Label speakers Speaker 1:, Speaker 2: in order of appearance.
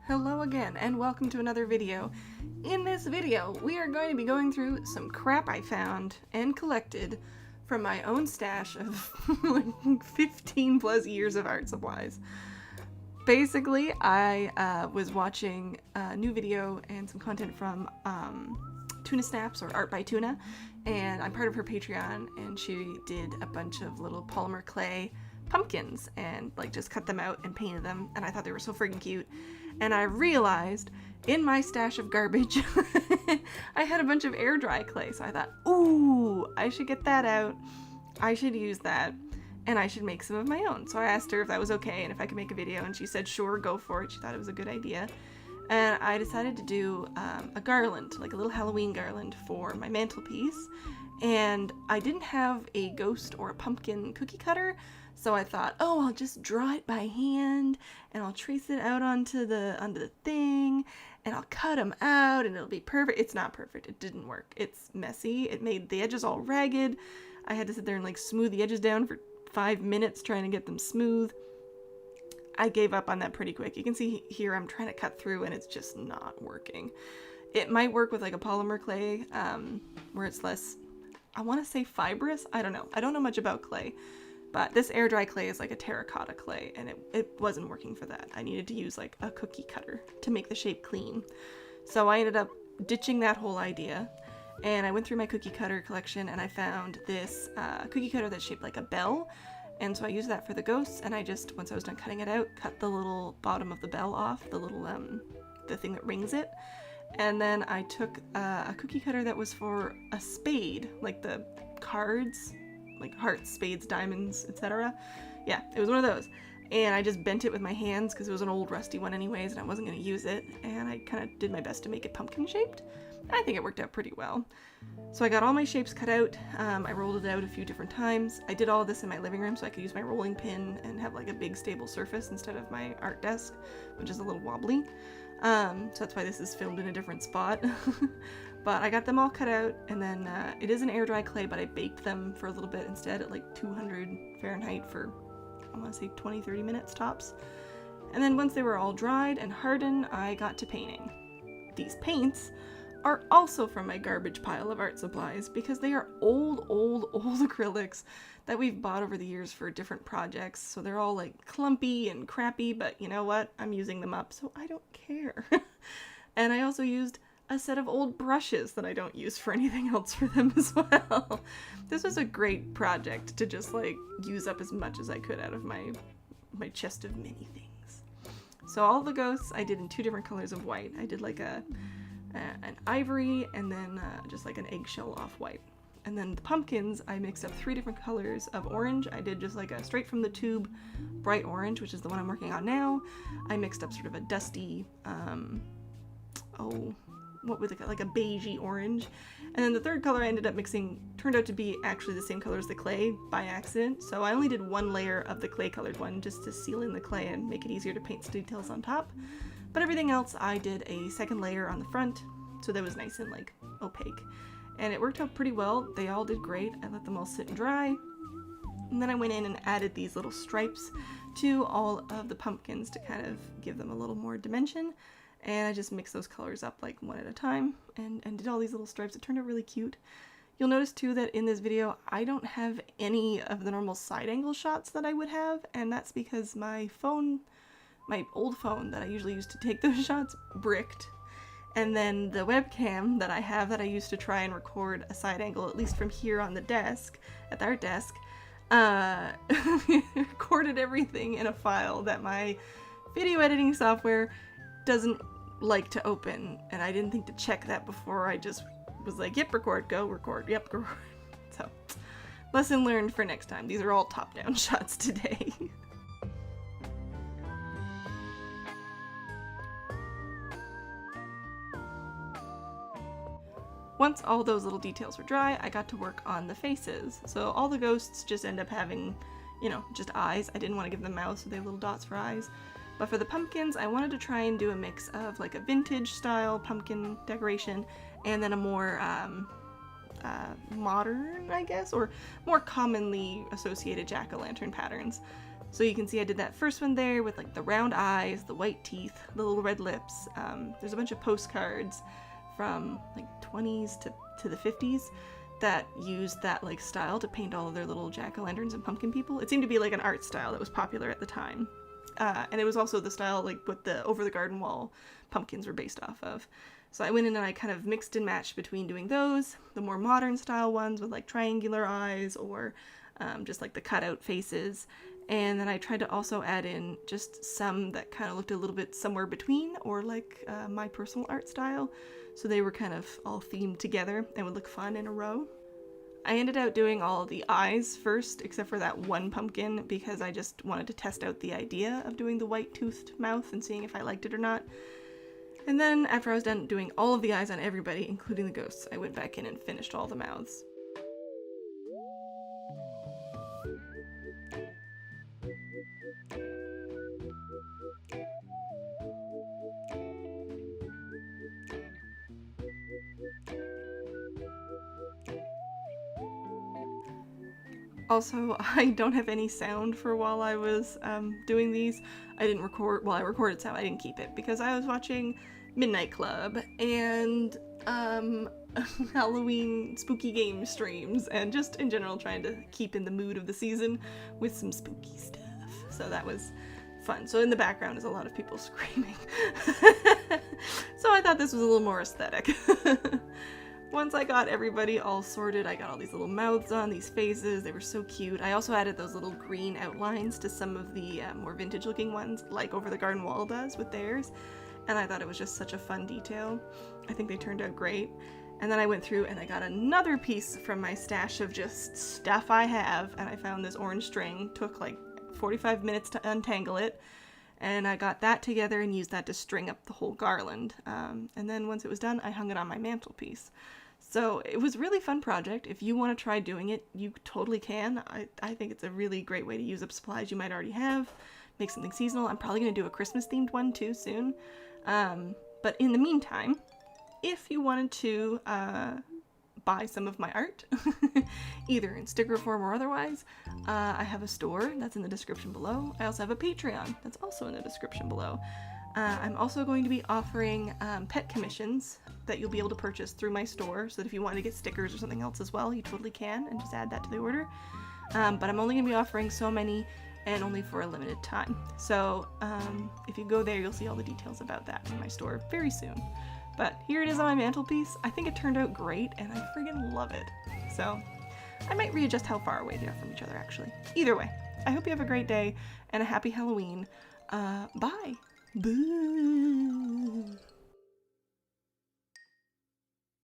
Speaker 1: Hello again, and welcome to another video. In this video, we are going to be going through some crap I found and collected from my own stash of like 15 plus years of art supplies. Basically, I was watching a new video and some content from Tuna Snaps, or Art by Tuna, and I'm part of her Patreon, and she did a bunch of little polymer clay pumpkins and like just cut them out and painted them, and I thought they were so freaking cute. And I realized in my stash of garbage I had a bunch of air dry clay, so I thought, ooh, I should get that out, I should use that, and I should make some of my own. So I asked her if that was okay and if I could make a video, and she said sure, go for it. She thought it was a good idea. And I decided to do a garland, like a little Halloween garland for my mantelpiece. And I didn't have a ghost or a pumpkin cookie cutter, so I thought, oh, I'll just draw it by hand and I'll trace it out onto the thing and I'll cut them out and it'll be perfect. It's not perfect. It didn't work. It's messy. It made the edges all ragged. I had to sit there and like smooth the edges down for 5 minutes trying to get them smooth. I gave up on that pretty quick. You can see here I'm trying to cut through and it's just not working. It might work with like a polymer clay where it's less, I want to say fibrous. I don't know. I don't know much about clay, but this air dry clay is like a terracotta clay and it wasn't working for that. I needed to use like a cookie cutter to make the shape clean. So I ended up ditching that whole idea, and I went through my cookie cutter collection and I found this cookie cutter that's shaped like a bell. And so I used that for the ghosts, and I just, once I was done cutting it out, cut the little bottom of the bell off, the little, the thing that rings it. And then I took a cookie cutter that was for a spade, like the cards, like hearts, spades, diamonds, etc. Yeah, it was one of those. And I just bent it with my hands because it was an old rusty one anyways, and I wasn't going to use it. And I kind of did my best to make it pumpkin shaped. I think it worked out pretty well. So I got all my shapes cut out. I rolled it out a few different times. I did all of this in my living room so I could use my rolling pin and have like a big stable surface instead of my art desk, which is a little wobbly. So that's why this is filmed in a different spot. But I got them all cut out, and then it is an air dry clay, but I baked them for a little bit instead at like 200 Fahrenheit for, I want to say 20-30 minutes tops. And then once they were all dried and hardened, I got to painting. These paints are also from my garbage pile of art supplies because they are old acrylics that we've bought over the years for different projects. So they're all like clumpy and crappy, but you know what? I'm using them up, so I don't care. And I also used a set of old brushes that I don't use for anything else for them as well. This was a great project to just like use up as much as I could out of my chest of many things. So all the ghosts I did in 2 different colors of white. I did like an ivory and then just like an eggshell off-white. And then the pumpkins, I mixed up 3 different colors of orange. I did just like a straight from the tube bright orange, which is the one I'm working on now. I mixed up sort of a dusty, what was it, like a beigey orange. And then the 3rd color I ended up mixing turned out to be actually the same color as the clay by accident. So I only did 1 layer of the clay colored one just to seal in the clay and make it easier to paint some details on top. But everything else I did a 2nd layer on the front, so that was nice and like opaque. And it worked out pretty well. They all did great. I let them all sit and dry. And then I went in and added these little stripes to all of the pumpkins to kind of give them a little more dimension. And I just mixed those colors up like one at a time and did all these little stripes. It turned out really cute. You'll notice too that in this video I don't have any of the normal side angle shots that I would have, and that's because my phone, my old phone that I usually use to take those shots, bricked. And then the webcam that I have that I used to try and record a side angle, at least from here on the desk, at the art desk, recorded everything in a file that my video editing software doesn't like to open. And I didn't think to check that before. I just was like, yep, record, go, record, yep, go. So, lesson learned for next time. These are all top-down shots today. Once all those little details were dry, I got to work on the faces. So all the ghosts just end up having, you know, just eyes. I didn't want to give them mouths, so they have little dots for eyes. But for the pumpkins, I wanted to try and do a mix of like a vintage style pumpkin decoration and then a more modern, I guess, or more commonly associated jack-o'-lantern patterns. So you can see I did that first one there with like the round eyes, the white teeth, the little red lips. There's a bunch of postcards from like 20s to the 50s that used that like style to paint all of their little jack-o'-lanterns and pumpkin people. It seemed to be like an art style that was popular at the time. And it was also the style like what the over the garden wall pumpkins were based off of. So I went in and I kind of mixed and matched between doing those, the more modern style ones with like triangular eyes or just like the cutout faces. And then I tried to also add in just some that kind of looked a little bit somewhere between or like my personal art style. So they were kind of all themed together and would look fun in a row. I ended up doing all the eyes first, except for that one pumpkin, because I just wanted to test out the idea of doing the white-toothed mouth and seeing if I liked it or not. And then, after I was done doing all of the eyes on everybody, including the ghosts, I went back in and finished all the mouths. Also, I don't have any sound for while I was doing these. I didn't record, well, I recorded sound, I didn't keep it because I was watching Midnight Club and Halloween spooky game streams and just in general trying to keep in the mood of the season with some spooky stuff. So that was fun. So in the background is a lot of people screaming. So I thought this was a little more aesthetic. Once I got everybody all sorted, I got all these little mouths on, these faces, they were so cute. I also added those little green outlines to some of the more vintage looking ones, like Over the Garden Wall does with theirs, and I thought it was just such a fun detail. I think they turned out great. And then I went through and I got another piece from my stash of just stuff I have, and I found this orange string, took like 45 minutes to untangle it, and I got that together and used that to string up the whole garland. And then once it was done, I hung it on my mantelpiece. So it was a really fun project. If you want to try doing it, you totally can. I think it's a really great way to use up supplies you might already have, make something seasonal. I'm probably going to do a Christmas themed one too soon. But in the meantime, if you wanted to buy some of my art, either in sticker form or otherwise, I have a store that's in the description below. I also have a Patreon that's also in the description below. I'm also going to be offering pet commissions that you'll be able to purchase through my store, so that if you want to get stickers or something else as well, you totally can, and just add that to the order. But I'm only going to be offering so many, and only for a limited time. So if you go there, you'll see all the details about that in my store very soon. But here it is on my mantelpiece. I think it turned out great, and I friggin' love it. So I might readjust how far away they are from each other, actually. Either way, I hope you have a great day, and a happy Halloween. Bye! Boo!